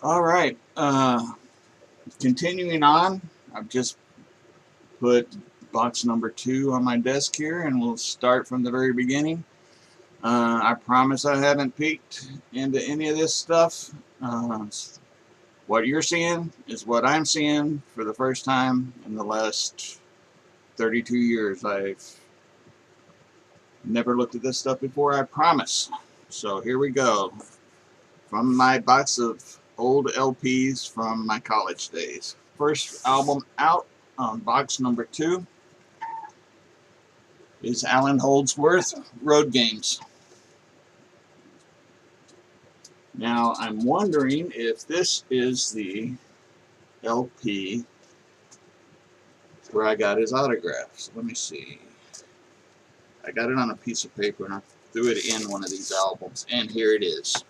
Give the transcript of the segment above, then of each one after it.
All right. Continuing on, I've just put box number 2 on my desk here, and we'll start from the very beginning. I promise I haven't peeked into any of this stuff. What you're seeing is what I'm seeing for the first time in the last 32 years. I've never looked at this stuff before, I promise. So here we go. From my box of old LPs from my college days. First album out on box number 2 is Alan Holdsworth, Road Games. Now, I'm wondering if this is the LP where I got his autographs. Let me see. I got it on a piece of paper and I threw it in one of these albums, and here it is.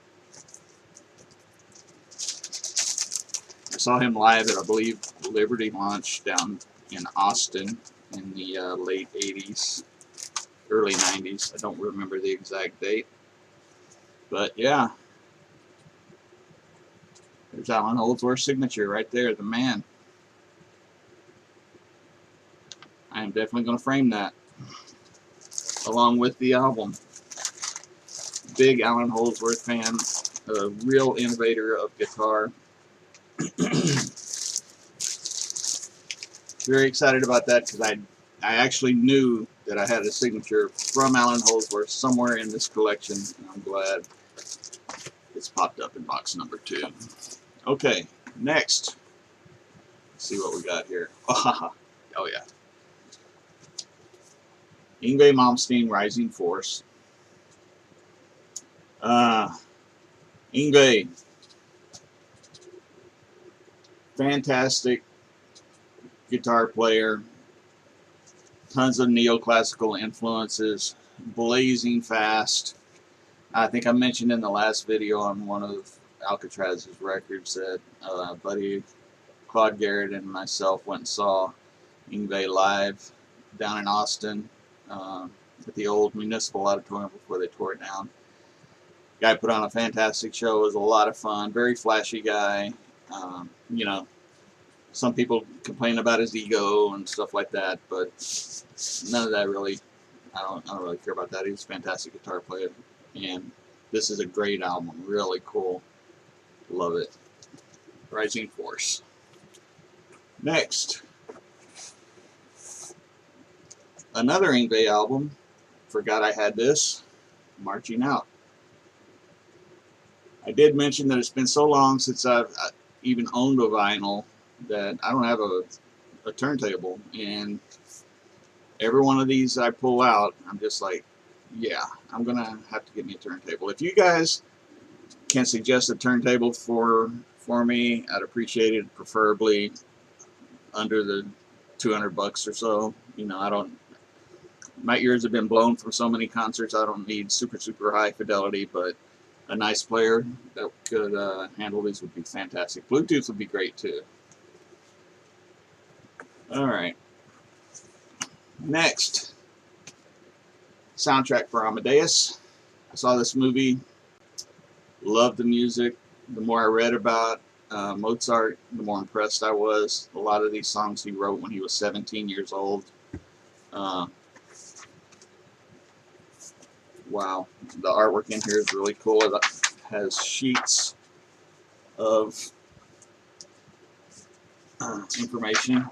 I saw him live at, I believe, Liberty Launch down in Austin in the late 80s, early 90s. I don't remember the exact date. But yeah, there's Alan Holdsworth's signature right there, the man. I am definitely going to frame that along with the album. Big Alan Holdsworth fan, a real innovator of guitar. Very excited about that because I actually knew that I had a signature from Alan Holdsworth somewhere in this collection, and I'm glad it's popped up in box number 2. Okay, next. Let's see what we got here. Oh yeah. Yngwie Malmsteen, Rising Force. Yngwie, fantastic guitar player, tons of neoclassical influences, blazing fast. I think I mentioned in the last video on one of Alcatraz's records that buddy Claude Garrett and myself went and saw Yngwie live down in Austin at the old Municipal Auditorium before they tore it down. Guy put on a fantastic show. It was a lot of fun. Very flashy guy. You know, some people complain about his ego and stuff like that, but none of that really. I don't really care about that. He's a fantastic guitar player, and this is a great album. Really cool. Love it. Rising Force. Next, another Yngwie album. Forgot I had this. Marching Out. I did mention that it's been so long since I've even owned a vinyl that I don't have a turntable, and every one of these I pull out, I'm just like, yeah, I'm gonna have to get me a turntable. If you guys can suggest a turntable for me, I'd appreciate it. Preferably under the 200 bucks or so. You know, I don't. My ears have been blown from so many concerts. I don't need super high fidelity, but a nice player that could handle these would be fantastic. Bluetooth would be great too. All right. Next, soundtrack for Amadeus. I saw this movie, loved the music. The more I read about Mozart, the more impressed I was. A lot of these songs he wrote when he was 17 years old. Wow, the artwork in here is really cool. It has sheets of information.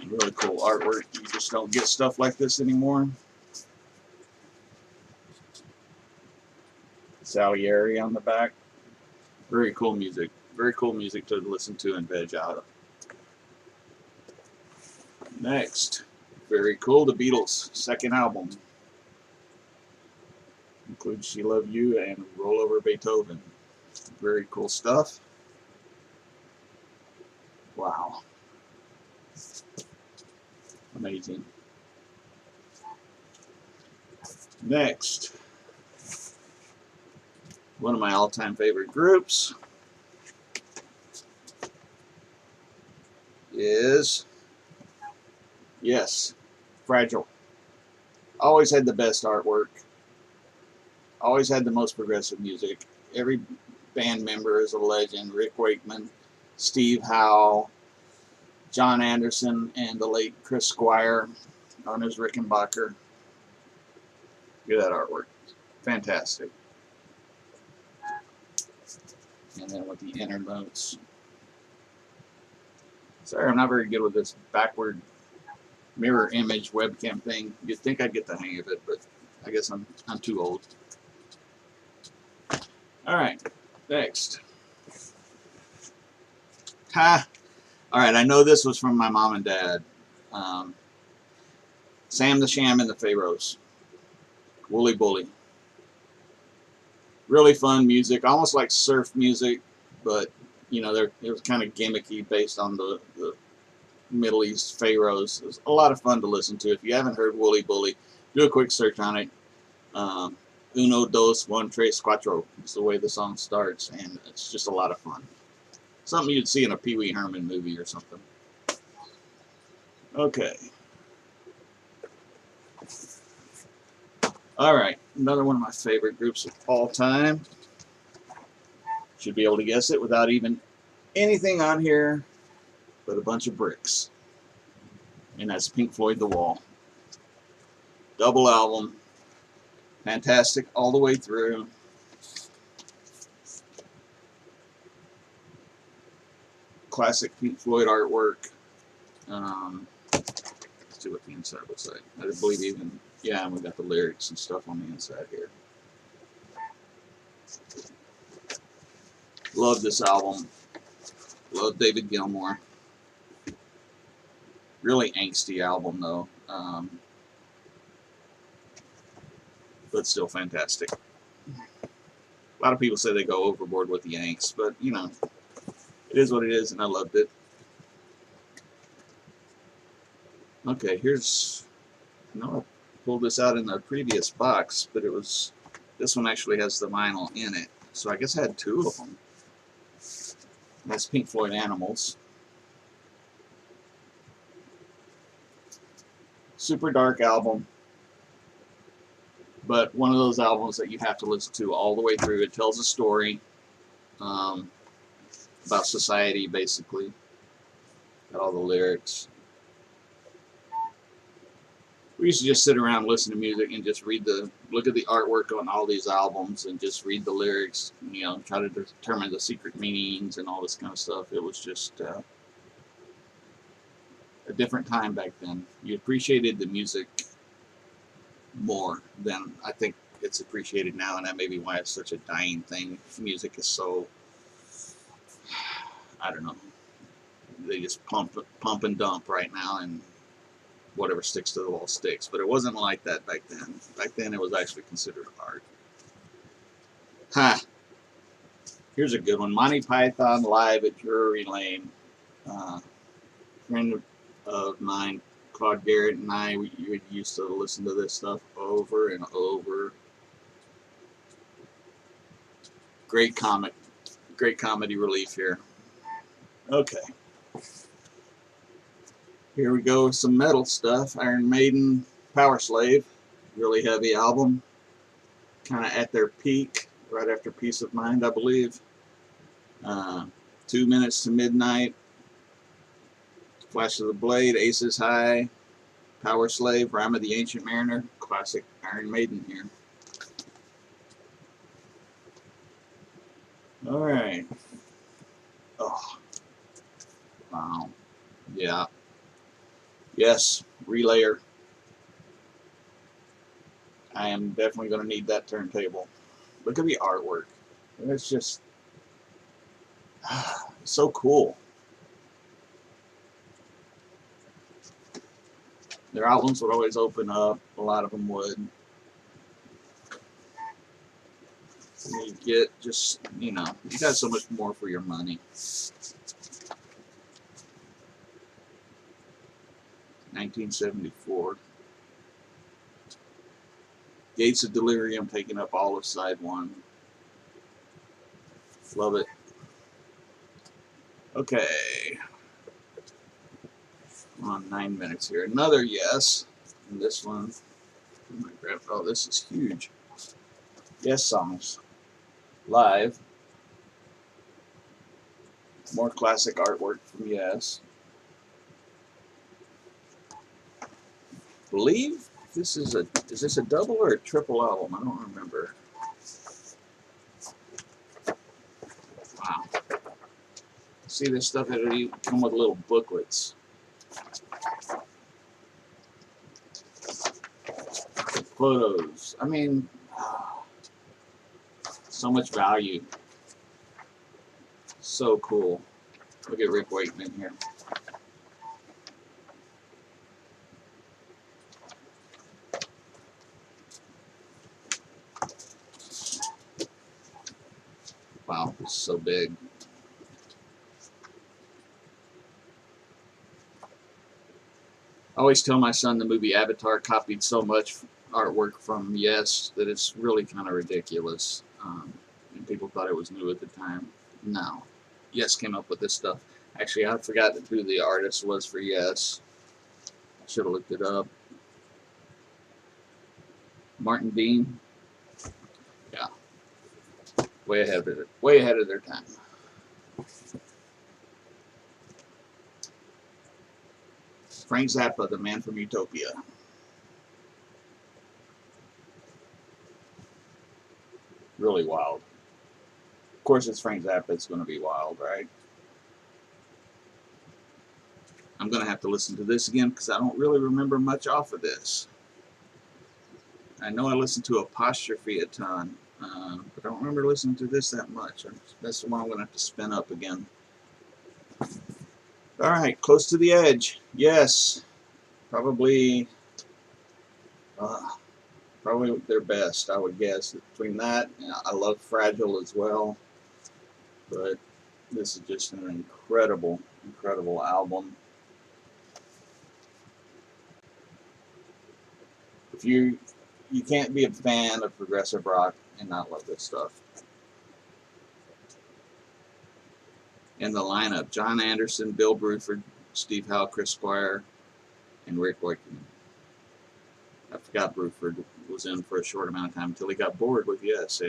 And really cool artwork. You just don't get stuff like this anymore. Salieri on the back. Very cool music. Very cool music to listen to and veg out of. Next, very cool, the Beatles' second album. Includes She Loved You and Roll Over Beethoven. Very cool stuff. Wow. Amazing. Next, one of my all-time favorite groups is, yes, Fragile. Always had the best artwork. Always had the most progressive music. Every band member is a legend. Rick Wakeman, Steve Howe, John Anderson, and the late Chris Squire, known as Rickenbacker. Look at that artwork. Fantastic. And then with the inner notes. Sorry, I'm not very good with this backward mirror image webcam thing. You'd think I'd get the hang of it, but I guess I'm too old. Alright, next. Ha! Alright, I know this was from my mom and dad. Sam the Sham and the Pharaohs. Wooly Bully. Really fun music, almost like surf music, but you know, it was kind of gimmicky based on the Middle East pharaohs. It was a lot of fun to listen to. If you haven't heard Wooly Bully, do a quick search on it. Uno, dos, one, tres, cuatro is the way the song starts, and it's just a lot of fun. Something you'd see in a Pee Wee Herman movie or something. Okay. Alright, another one of my favorite groups of all time. Should be able to guess it without even anything on here but a bunch of bricks. And that's Pink Floyd The Wall. Double album. Fantastic all the way through. Classic Pink Floyd artwork. Let's see what the inside looks like. I believe even, yeah, and we got the lyrics and stuff on the inside here. Love this album. Love David Gilmour. Really angsty album though. But still fantastic. A lot of people say they go overboard with the angst, but you know, it is what it is, and I loved it. Okay, here's, I know I pulled this out in the previous box, but it was, this one actually has the vinyl in it, so I guess I had two of them. That's Pink Floyd Animals. Super dark album, but one of those albums that you have to listen to all the way through. It tells a story about society, basically. Got all the lyrics. We used to just sit around and listen to music and just look at the artwork on all these albums and just read the lyrics, you know, try to determine the secret meanings and all this kind of stuff. It was just a different time back then. You appreciated the music more than I think it's appreciated now, and that may be why it's such a dying thing. Music is so, I don't know, they just pump and dump right now, and whatever sticks to the wall sticks. But it wasn't like that back then. Back then it was actually considered art. Ha! Here's a good one. Monty Python Live at Drury Lane. Friend of mine, Claude Garrett, and I, we used to listen to this stuff over and over. Great comedy relief here. Okay. Here we go with some metal stuff. Iron Maiden, Power Slave. Really heavy album. Kind of at their peak, right after Peace of Mind, I believe. 2 Minutes to Midnight. Flash of the Blade, Aces High, Power Slave, Rime of the Ancient Mariner. Classic Iron Maiden here. Alright. Oh. Wow. Yeah. Yes, relayer. I am definitely going to need that turntable. Look at the artwork. It's just so cool. Their albums would always open up. A lot of them would. You get just, you know, you got so much more for your money. 1974. Gates of Delirium taking up all of side one. Love it. Okay. I'm on 9 minutes here. Another yes. And this one. Oh, this is huge. Yes songs. Live. More classic artwork from Yes. Believe is this a double or a triple album? I don't remember. Wow. See, this stuff had to come with little booklets. Photos. I mean, so much value. So cool. Look at Rick Wakeman here. Wow, it's so big. I always tell my son the movie Avatar copied so much artwork from Yes that it's really kind of ridiculous. And people thought it was new at the time. No. Yes came up with this stuff. Actually, I forgot who the artist was for Yes. I should have looked it up. Martin Dean. Yeah. Way ahead of it. Way ahead of their time. Frank Zappa, the man from Utopia. Really wild. Of course, it's Frank Zappa. It's going to be wild, right? I'm going to have to listen to this again because I don't really remember much off of this. I know I listened to Apostrophe a ton, but I don't remember listening to this that much. That's the one I'm going to have to spin up again. All right, Close to the Edge. Yes, probably, probably their best, I would guess. Between that, I love Fragile as well, but this is just an incredible, incredible album. If you can't be a fan of progressive rock and not love this stuff. In the lineup, John Anderson, Bill Bruford, Steve Howe, Chris Squire, and Rick Wakeman. I forgot Bruford was in for a short amount of time until he got bored with Yes.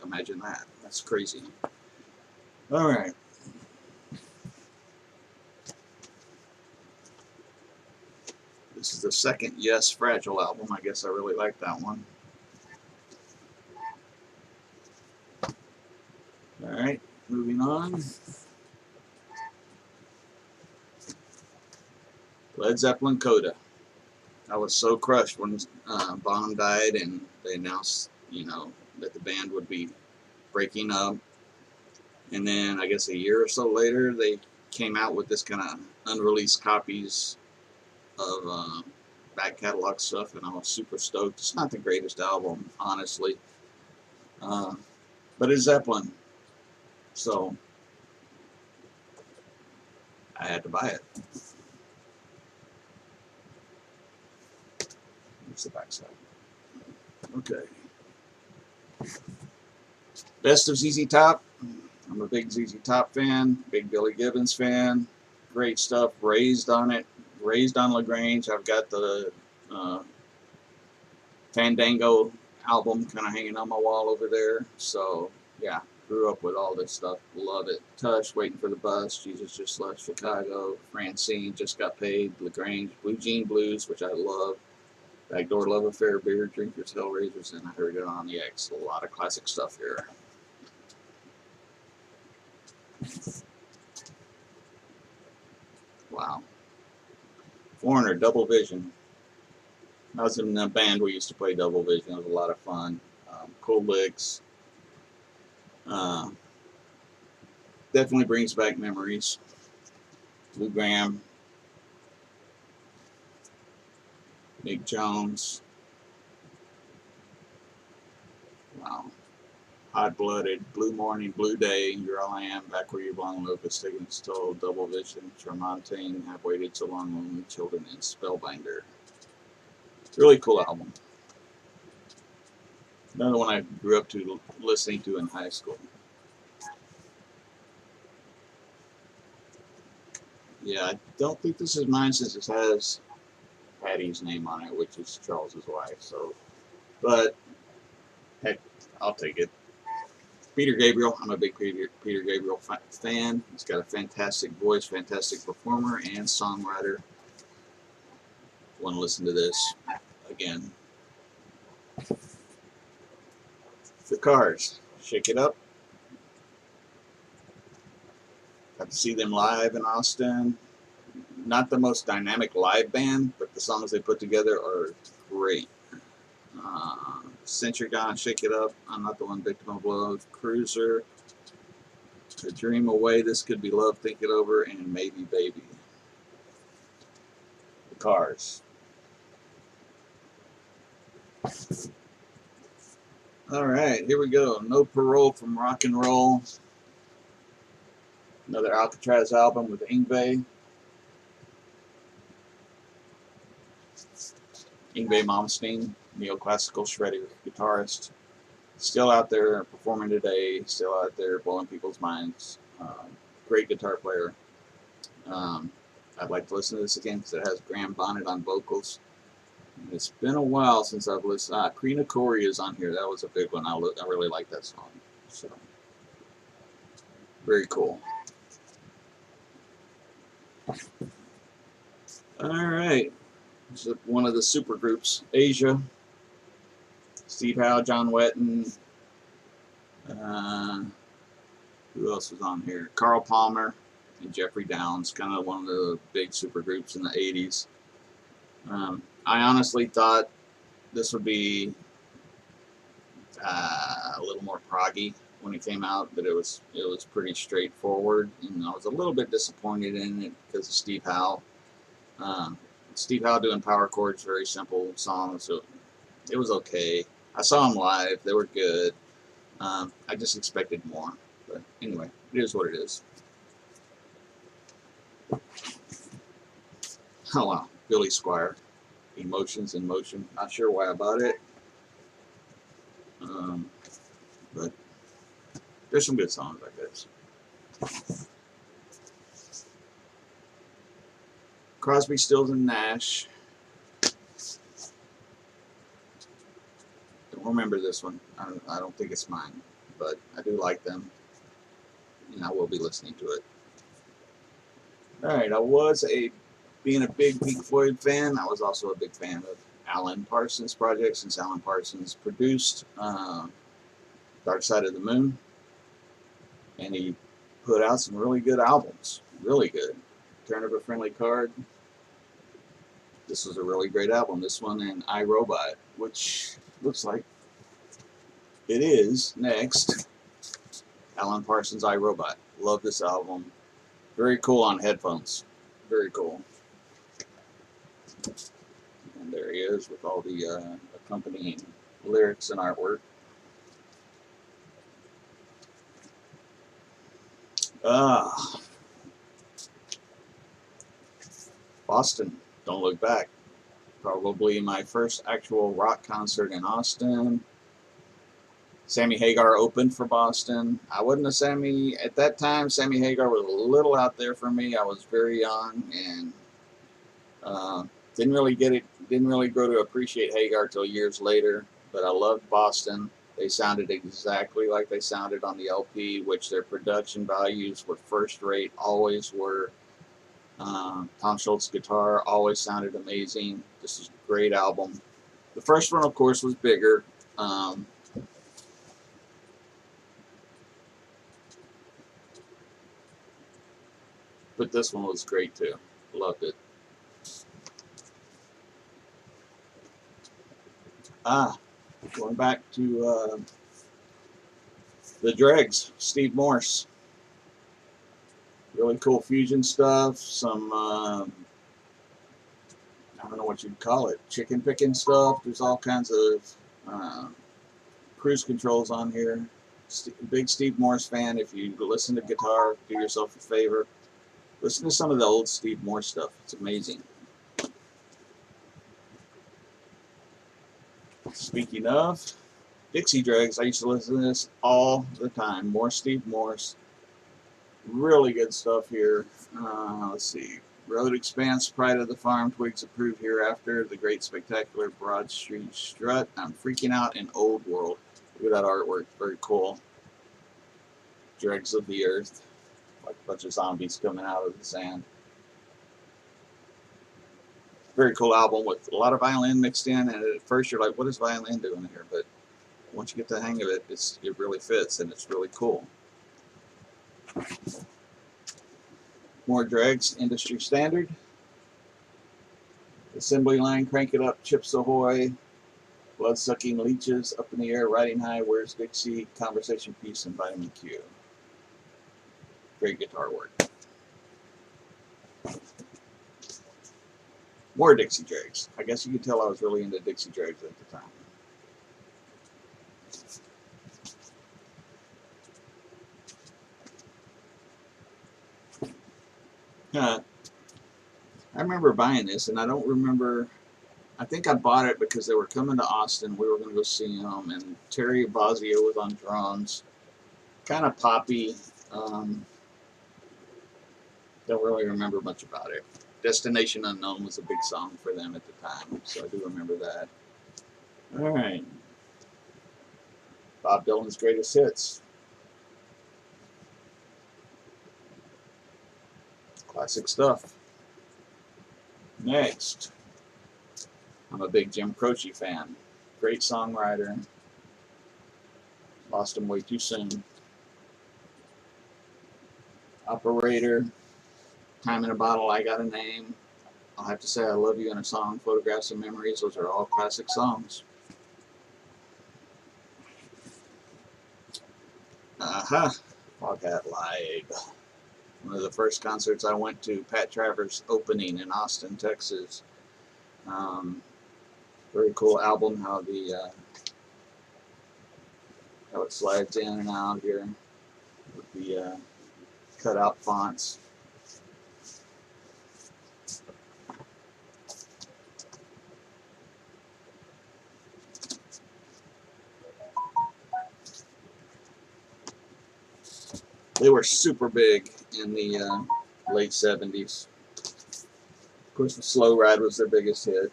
Imagine that. That's crazy. All right. This is the second Yes Fragile album. I guess I really like that one. All right, moving on. Led Zeppelin Coda. I was so crushed when Bonham died and they announced, that the band would be breaking up. And then I guess a year or so later, they came out with this kind of unreleased copies of back catalog stuff, and I was super stoked. It's not the greatest album, honestly, but it's Zeppelin, so I had to buy it. Here's the backside. Okay. Best of ZZ Top. I'm a big ZZ Top fan, big Billy Gibbons fan. Great stuff. Raised on it. Raised on LaGrange. I've got the Fandango album kind of hanging on my wall over there. So, yeah, grew up with all this stuff. Love it. Tush, Waiting for the Bus, Jesus Just Left Chicago, Francine, Just Got Paid, LaGrange, Blue Jean Blues, which I love. Backdoor Love Affair, Beer Drinkers, Hellraisers, and I Heard It on the X. A lot of classic stuff here. Wow. Foreigner, Double Vision. I was in a band we used to play Double Vision. It was a lot of fun. Cool licks. Definitely brings back memories. Lou Graham, Mick Jones. Wow. Hot Blooded, Blue Morning, Blue Day, Here I Am, Back Where You Belong, Locust, Higgins Toll, Double Vision, Tremontaine, Have Waited So Long, Lonely Children, and Spellbinder. Really cool album. Another one I grew up to listening to in high school. Yeah, I don't think this is mine since it has Patty's name on it, which is Charles's wife. So, but heck, I'll take it. Peter Gabriel. I'm a big Peter Gabriel fan. He's got a fantastic voice, fantastic performer, and songwriter. Want to listen to this again? The Cars. Shake It Up. Got to see them live in Austin. Not the most dynamic live band, but the songs they put together are great. Since You're Gone, Shake It Up. I'm Not the One, Victim of Love. Cruiser. To Dream Away, This Could Be Love, Think It Over, and Maybe Baby. The Cars. Alright, here we go. No Parole from Rock and Roll. Another Alcatraz album with Yngwie. Yngwie Malmsteen, neoclassical shredder guitarist. Still out there performing today, still out there blowing people's minds. Great guitar player. I'd like to listen to this again because it has Graham Bonnet on vocals. It's been a while since I've listened. Krina Corey is on here. That was a big one. I really like that song. So, very cool. Alright. One of the super groups. Asia. Steve Howe, John Wetton. Who else was on here? Carl Palmer and Jeffrey Downs. Kind of one of the big super groups in the 80s. I honestly thought this would be a little more proggy when it came out, but it was pretty straightforward, and I was a little bit disappointed in it because of Steve Howe. Steve Howe doing power chords, very simple songs, so it was okay. I saw them live; they were good. I just expected more, but anyway, it is what it is. Oh wow, Billy Squier. Emotions in Motion. Not sure why about it. But there's some good songs like this. Crosby, Stills and Nash. Don't remember this one. I don't think it's mine, but I do like them, and I will be listening to it. Alright, being a big Pink Floyd fan, I was also a big fan of Alan Parsons' project, since Alan Parsons produced Dark Side of the Moon, and he put out some really good albums. Really good. Turn of a Friendly Card. This was a really great album. This one and I, Robot, which looks like it is next. Alan Parsons' I, Robot. Love this album. Very cool on headphones. Very cool. And there he is with all the accompanying lyrics and artwork. Boston, Don't Look Back. Probably my first actual rock concert in Austin. Sammy Hagar opened for Boston. I wasn't a Sammy at that time. Sammy Hagar was a little out there for me. I was very young and didn't really get it. Didn't really grow to appreciate Hagar till years later. But I loved Boston. They sounded exactly like they sounded on the LP, which their production values were first rate. Always were. Tom Schultz's guitar always sounded amazing. This is a great album. The first one, of course, was bigger. But this one was great too. Loved it. Going back to the Dregs, Steve Morse. Really cool fusion stuff. Some, I don't know what you'd call it, chicken picking stuff. There's all kinds of cruise controls on here. Big Steve Morse fan. If you listen to guitar, do yourself a favor. Listen to some of the old Steve Morse stuff. It's amazing. Speaking of Dixie Dregs, I used to listen to this all the time. More Steve Morse. Really good stuff here. Let's see. Road Expanse, Pride of the Farm, Twigs Approved Hereafter, The Great Spectacular, Broad Street Strut, I'm Freaking Out, and Old World. Look at that artwork, very cool. Dregs of the Earth, like a bunch of zombies coming out of the sand. Very cool album with a lot of violin mixed in, and at first you're like, what is violin doing here? But once you get the hang of it, it really fits, and it's really cool. More Dregs, industry standard. Assembly line, crank it up, Chips Ahoy. Blood-sucking leeches, up in the air, riding high, where's Dixie, conversation piece, and vitamin Q. Great guitar work. More Dixie Dregs. I guess you could tell I was really into Dixie Dregs at the time. I remember buying this, and I don't remember. I think I bought it because they were coming to Austin. We were going to go see them, and Terry Bozzio was on drums. Kind of poppy. Don't really remember much about it. Destination Unknown was a big song for them at the time, so I do remember that. All right. Bob Dylan's greatest hits. Classic stuff. Next. I'm a big Jim Croce fan. Great songwriter. Lost him way too soon. Operator. Time in a Bottle, I Got a Name. I'll have to say I Love You in a Song. Photographs and Memories. Those are all classic songs. Foghat Live. One of the first concerts I went to, Pat Travers' opening in Austin, Texas. Very cool album, how it slides in and out here with the cutout fonts. They were super big in the late 70s. Of course, the Slow Ride was their biggest hit.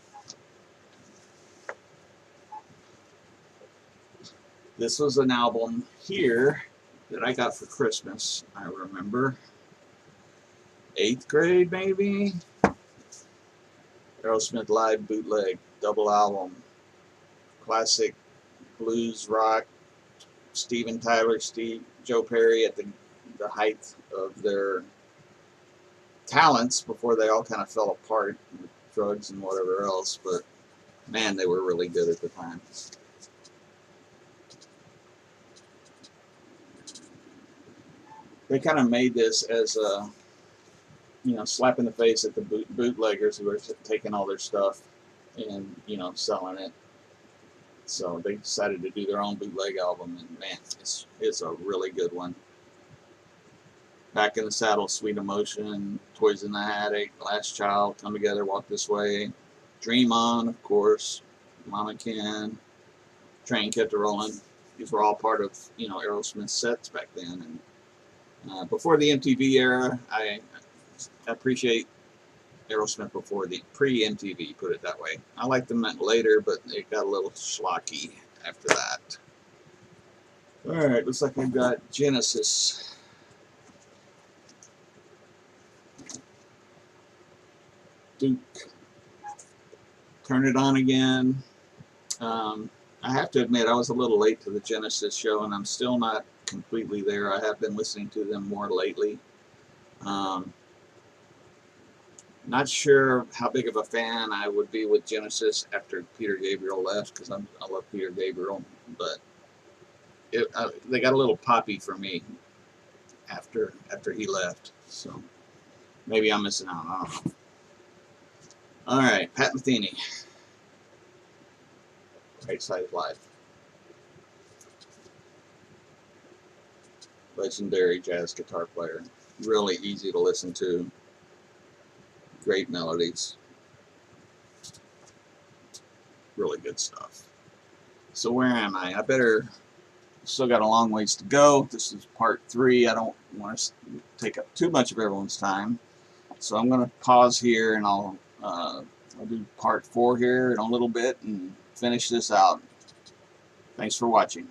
This was an album here that I got for Christmas, I remember. 8th grade, maybe? Aerosmith Live Bootleg, double album. Classic blues rock. Steven Tyler, Joe Perry at the height of their talents before they all kind of fell apart with drugs and whatever else. But man, they were really good at the time. They kind of made this as a, slap in the face at the bootleggers who were taking all their stuff and, selling it. So they decided to do their own bootleg album, and man, it's a really good one. Back in the Saddle, Sweet Emotion, Toys in the Attic, Last Child, Come Together, Walk This Way, Dream On, of course, Mama Ken, Train Kept a Rolling. These were all part of, Aerosmith sets back then. And before the MTV era, I appreciate Aerosmith before the pre-MTV, put it that way. I liked them later, but it got a little schlocky after that. Alright, looks like I've got Genesis. Duke. Turn It On Again. I have to admit, I was a little late to the Genesis show, and I'm still not completely there. I have been listening to them more lately. Not sure how big of a fan I would be with Genesis after Peter Gabriel left, because I love Peter Gabriel, but they got a little poppy for me after he left, so maybe I'm missing out. I don't know. All right, Pat Metheny, Right Side Live, legendary jazz guitar player, really easy to listen to. Great melodies. Really good stuff. So where am I? Still got a long ways to go. This is part 3. I don't want to take up too much of everyone's time. So I'm going to pause here, and I'll do part 4 here in a little bit and finish this out. Thanks for watching.